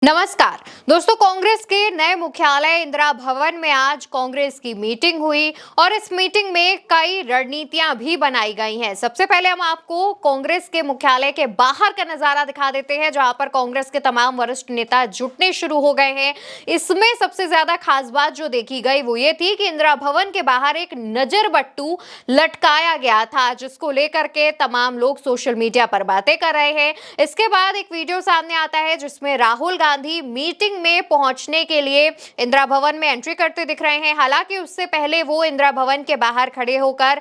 नमस्कार दोस्तों, कांग्रेस के नए मुख्यालय इंदिरा भवन में आज कांग्रेस की मीटिंग हुई और इस मीटिंग में कई रणनीतियां भी बनाई गई हैं। सबसे पहले हम आपको कांग्रेस के मुख्यालय के बाहर का नजारा दिखा देते हैं, जहां पर कांग्रेस के तमाम वरिष्ठ नेता जुटने शुरू हो गए हैं। इसमें सबसे ज्यादा खास बात जो देखी गई वो ये थी कि इंदिरा भवन के बाहर एक नजर बट्टू लटकाया गया था, जिसको लेकर के तमाम लोग सोशल मीडिया पर बातें कर रहे हैं। इसके बाद एक वीडियो सामने आता है जिसमें राहुल गांधी मीटिंग में पहुंचने के लिए इंदिरा भवन में एंट्री करते दिख रहे हैं। हालांकि उससे पहले वो इंदिरा भवन के बाहर खड़े होकर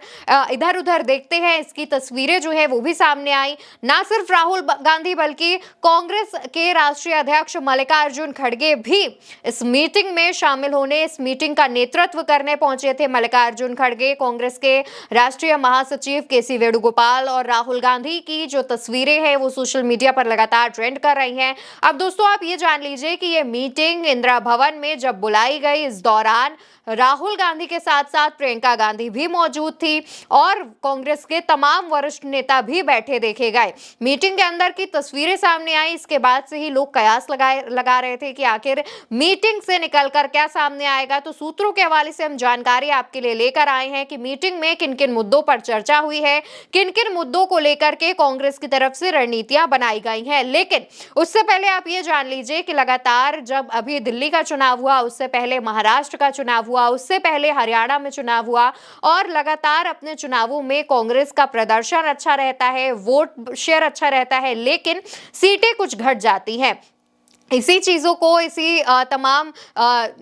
इधर उधर देखते हैं। इसकी तस्वीरें जो है वो भी सामने आई। ना सिर्फ राहुल गांधी बल्कि कांग्रेस के राष्ट्रीय अध्यक्ष मल्लिकार्जुन खड़गे भी इस मीटिंग में शामिल होने, इस मीटिंग का नेतृत्व करने पहुंचे थे। मल्लिकार्जुन खड़गे, कांग्रेस के राष्ट्रीय महासचिव केसी वेणुगोपाल और राहुल गांधी की जो तस्वीरें हैं वो सोशल मीडिया पर लगातार ट्रेंड कर रही हैं। अब दोस्तों आप ये जान लीजिए कि ये मीटिंग इंदिरा भवन में जब बुलाई गई, इस दौरान राहुल गांधी के साथ साथ प्रियंका गांधी भी मौजूद थी और कांग्रेस के तमाम वरिष्ठ नेता भी बैठे देखे गए। मीटिंग के अंदर की तस्वीरें सामने आई। इसके बाद से ही लोग कयास लगा रहे थे कि आखिर मीटिंग से निकलकर क्या सामने आएगा। तो सूत्रों के हवाले से हम जानकारी आपके लिए लेकर आए हैं कि मीटिंग में किन किन मुद्दों पर चर्चा हुई है, किन किन मुद्दों को लेकर के कांग्रेस की तरफ से रणनीतियां बनाई गई हैं। लेकिन उससे पहले आप ये जान लीजिए कि लगातार जब अभी दिल्ली का चुनाव हुआ, उससे पहले महाराष्ट्र का चुनाव हुआ, उससे पहले हरियाणा में चुनाव हुआ और लगातार अपने चुनावों में कांग्रेस का प्रदर्शन अच्छा रहता है, वोट शेयर अच्छा रहता है, लेकिन सीटें कुछ घट जाती हैं। इसी चीज़ों को, इसी तमाम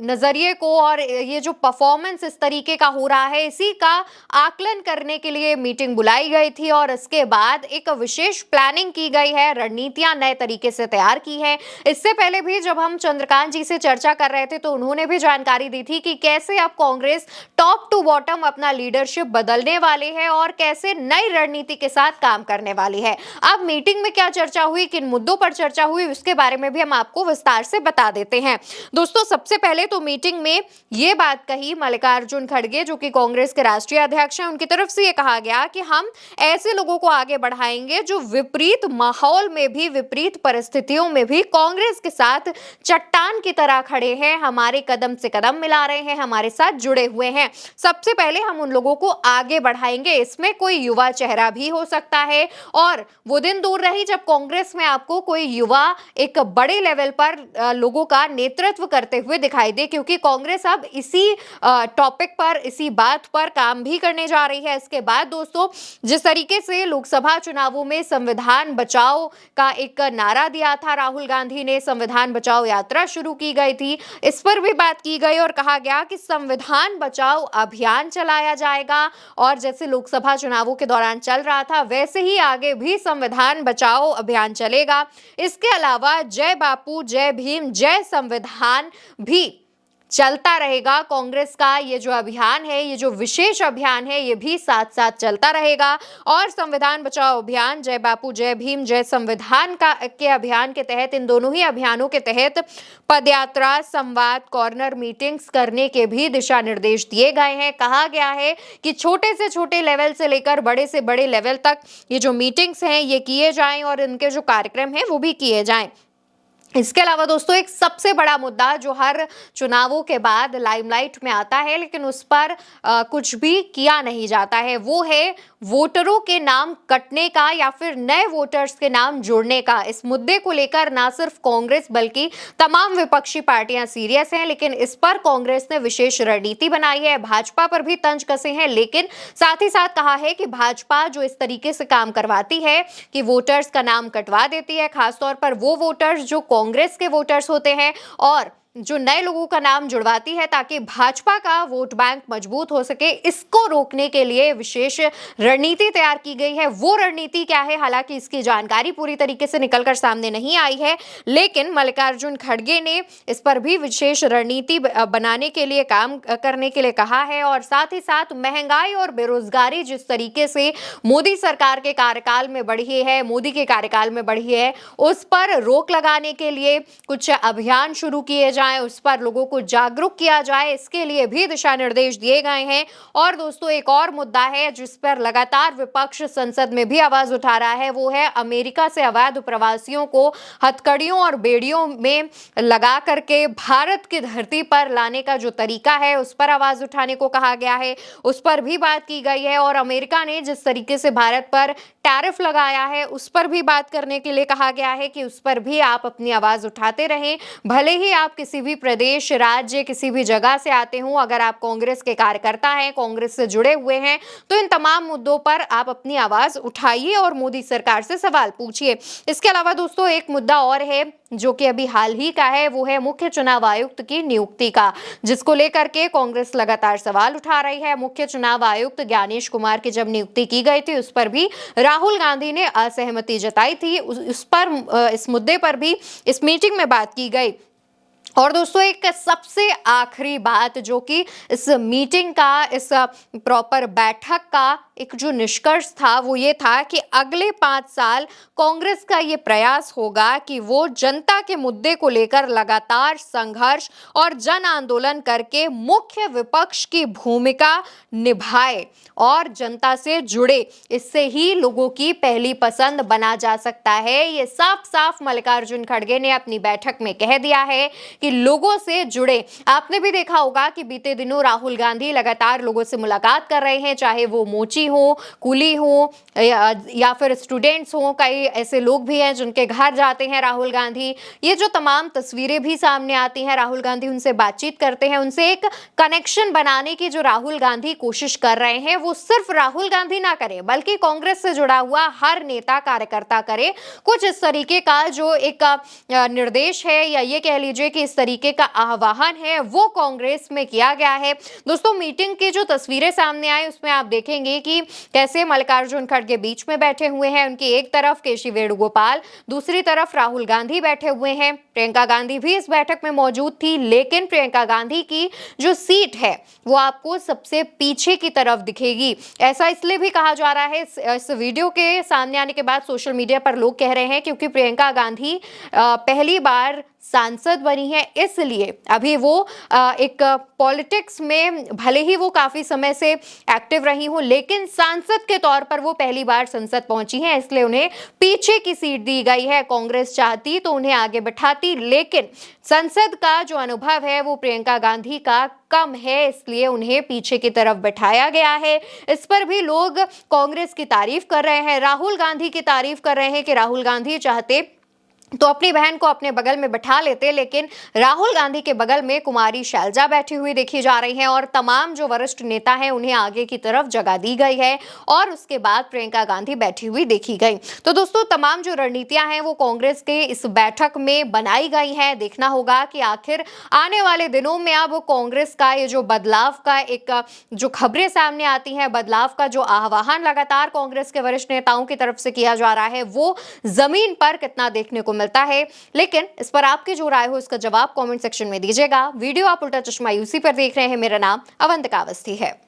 नज़रिए को और ये जो परफॉर्मेंस इस तरीके का हो रहा है, इसी का आकलन करने के लिए मीटिंग बुलाई गई थी और इसके बाद एक विशेष प्लानिंग की गई है, रणनीतियां नए तरीके से तैयार की है। इससे पहले भी जब हम चंद्रकांत जी से चर्चा कर रहे थे तो उन्होंने भी जानकारी दी थी कि कैसे अब कांग्रेस टॉप टू बॉटम अपना लीडरशिप बदलने वाली है और कैसे नई रणनीति के साथ काम करने वाली है। अब मीटिंग में क्या चर्चा हुई, किन मुद्दों पर चर्चा हुई, उसके बारे में भी हम आपको विस्तार से बता देते हैं। दोस्तों सबसे पहले तो मीटिंग में ये बात कही मल्लिकार्जुन खड़गे, जो कि कांग्रेस के राष्ट्रीय अध्यक्ष हैं, उनकी तरफ से ये कहा गया कि हम ऐसे लोगों को आगे बढ़ाएंगे जो विपरीत माहौल में भी, विपरीत परिस्थितियों में भी कांग्रेस के साथ चट्टान की तरह खड़े हैं, हमारे कदम से कदम मिला रहे हैं, हमारे साथ जुड़े हुए हैं। सबसे पहले हम उन लोगों को आगे बढ़ाएंगे। इसमें कोई युवा चेहरा भी हो सकता है और वो दिन दूर रही जब कांग्रेस में आपको कोई युवा एक बड़े लेवल पर लोगों का नेतृत्व करते हुए दिखाई दे, क्योंकि कांग्रेस अब इसी टॉपिक पर, इसी बात पर काम भी करने जा रही है। इसके बाद दोस्तों जिस तरीके से लोकसभा चुनावों में संविधान बचाओ का एक नारा दिया था राहुल गांधी ने, संविधान बचाओ यात्रा शुरू की गई थी, इस पर भी बात की गई और कहा गया कि संविधान बचाओ अभियान चलाया जाएगा और जैसे लोकसभा चुनावों के दौरान चल रहा था वैसे ही आगे भी संविधान बचाओ अभियान चलेगा। इसके अलावा जय बापू, जय भीम, जय संविधान भी चलता रहेगा। कांग्रेस का ये जो अभियान है, ये जो विशेष अभियान है, ये भी साथ साथ चलता रहेगा और संविधान बचाओ अभियान, जय बापू, जय भीम, जय संविधान के अभियान के तहत, इन दोनों ही अभियानों के तहत पदयात्रा, संवाद, कॉर्नर मीटिंग्स करने के भी दिशा निर्देश दिए गए हैं। कहा गया है कि छोटे से छोटे लेवल से लेकर बड़े से बड़े लेवल तक ये जो मीटिंग्स हैं ये किए जाएं और इनके जो कार्यक्रम हैं वो भी किए जाएं। इसके अलावा दोस्तों एक सबसे बड़ा मुद्दा जो हर चुनावों के बाद लाइमलाइट में आता है लेकिन उस पर कुछ भी किया नहीं जाता है, वो है वोटरों के नाम कटने का या फिर नए वोटर्स के नाम जोड़ने का। इस मुद्दे को लेकर ना सिर्फ कांग्रेस बल्कि तमाम विपक्षी पार्टियां सीरियस हैं, लेकिन इस पर कांग्रेस ने विशेष रणनीति बनाई है। भाजपा पर भी तंज कसे हैं, लेकिन साथ ही साथ कहा है कि भाजपा जो इस तरीके से काम करवाती है कि वोटर्स का नाम कटवा देती है, खासतौर पर वो वोटर्स जो कांग्रेस के वोटर्स होते हैं और जो नए लोगों का नाम जुड़वाती है ताकि भाजपा का वोट बैंक मजबूत हो सके, इसको रोकने के लिए विशेष रणनीति तैयार की गई है। वो रणनीति क्या है, हालांकि इसकी जानकारी पूरी तरीके से निकलकर सामने नहीं आई है, लेकिन मल्लिकार्जुन खड़गे ने इस पर भी विशेष रणनीति बनाने के लिए, काम करने के लिए कहा है और साथ ही साथ महंगाई और बेरोजगारी जिस तरीके से मोदी सरकार के कार्यकाल में बढ़ी है, मोदी के कार्यकाल में बढ़ी है, उस पर रोक लगाने के लिए कुछ अभियान शुरू किए जाए जाएं, उस पर लोगों को जागरूक किया जाए, इसके लिए भी दिशा निर्देश दिए गए हैं। और दोस्तों एक और मुद्दा है जिस पर लगातार विपक्ष संसद में भी आवाज उठा रहा है, वो है अमेरिका से अवैध प्रवासियों को हथकड़ियों और बेड़ियों में लगा करके भारत की धरती पर लाने का जो तरीका है उस पर आवाज उठाने को कहा गया है, उस पर भी बात की गई है। और अमेरिका ने जिस तरीके से भारत पर टैरिफ लगाया है उस पर भी बात करने के लिए कहा गया है कि उस पर भी आप अपनी आवाज उठाते रहें, भले ही आप किसी भी प्रदेश, राज्य, किसी भी जगह से आते हो। अगर आप कांग्रेस के कार्यकर्ता हैं, कांग्रेस से जुड़े हुए हैं, तो इन तमाम मुद्दों पर आप अपनी आवाज उठाइए और मोदी सरकार से सवाल पूछिए। इसके अलावा दोस्तों एक मुद्दा और है जो कि अभी हाल ही का है, वो है मुख्य चुनाव आयुक्त की नियुक्ति का, जिसको लेकर के कांग्रेस लगातार सवाल उठा रही है। मुख्य चुनाव आयुक्त ज्ञानेश कुमार की जब नियुक्ति की गई थी उस पर भी राहुल गांधी ने असहमति जताई थी, उस पर इस मुद्दे पर भी इस मीटिंग में बात की गई। और दोस्तों एक सबसे आखिरी बात जो कि इस मीटिंग का, इस प्रॉपर बैठक का एक जो निष्कर्ष था वो ये था कि अगले 5 साल कांग्रेस का ये प्रयास होगा कि वो जनता के मुद्दे को लेकर लगातार संघर्ष और जन आंदोलन करके मुख्य विपक्ष की भूमिका निभाए और जनता से जुड़े। इससे ही लोगों की पहली पसंद बना जा सकता है। ये साफ साफ मल्लिकार्जुन खड़गे ने अपनी बैठक में कह दिया है कि लोगों से जुड़े। आपने भी देखा होगा कि बीते दिनों राहुल गांधी लगातार लोगों से मुलाकात कर रहे हैं, चाहे वो मोची हो, कुली हो या फिर स्टूडेंट्स हो। कई ऐसे लोग भी हैं जिनके घर जाते हैं राहुल गांधी। ये जो तमाम तस्वीरें भी सामने आती हैं, राहुल गांधी उनसे बातचीत करते हैं, उनसे एक कनेक्शन बनाने की जो राहुल गांधी कोशिश कर रहे हैं वो सिर्फ राहुल गांधी ना करे बल्कि कांग्रेस से जुड़ा हुआ हर नेता कार्यकर्ता करे। कुछ इस तरीके का जो एक निर्देश है या ये कह लीजिए कि इस तरीके का आह्वान है वो कांग्रेस में किया गया है। दोस्तों मीटिंग की जो तस्वीरें सामने आई उसमें आप देखेंगे कि कैसे मल्लिकार्जुन खड़गे बीच में बैठे हुए हैं, उनकी एक तरफ केसी वेणुगोपाल, दूसरी तरफ राहुल गांधी बैठे हुए हैं। प्रियंका गांधी भी इस बैठक में मौजूद थी, लेकिन प्रियंका गांधी की जो सीट है वो आपको सबसे पीछे की तरफ दिखेगी। ऐसा इसलिए भी कहा जा रहा है इस वीडियो के सामने आने के बाद सोशल मीडिया पर लोग कह रहे हैं क्योंकि प्रियंका गांधी पहली बार सांसद बनी है, इसलिए अभी वो एक पॉलिटिक्स में भले ही वो काफी समय से एक्टिव रही हो लेकिन सांसद के तौर पर वो पहली बार संसद पहुंची हैं, इसलिए उन्हें पीछे की सीट दी गई है। कांग्रेस चाहती तो उन्हें आगे बैठाती, लेकिन संसद का जो अनुभव है वो प्रियंका गांधी का कम है, इसलिए उन्हें पीछे की तरफ बैठाया गया है। इस पर भी लोग कांग्रेस की तारीफ कर रहे हैं, राहुल गांधी की तारीफ कर रहे हैं कि राहुल गांधी चाहते तो अपनी बहन को अपने बगल में बैठा लेते, लेकिन राहुल गांधी के बगल में कुमारी शैलजा बैठी हुई देखी जा रही हैं और तमाम जो वरिष्ठ नेता हैं उन्हें आगे की तरफ जगह दी गई है और उसके बाद प्रियंका गांधी बैठी हुई देखी गई। तो दोस्तों तमाम जो रणनीतियां हैं वो कांग्रेस के इस बैठक में बनाई गई हैं। देखना होगा कि आखिर आने वाले दिनों में अब कांग्रेस का ये जो बदलाव का एक जो खबरें सामने आती हैं, बदलाव का जो आह्वान लगातार कांग्रेस के वरिष्ठ नेताओं की तरफ से किया जा रहा है वो जमीन पर कितना देखने को मिलता है। लेकिन इस पर आपकी जो राय हो इसका जवाब कमेंट सेक्शन में दीजिएगा। वीडियो आप उल्टा चश्मा यूसी पर देख रहे हैं। मेरा नाम अवंतिका अवस्थी है।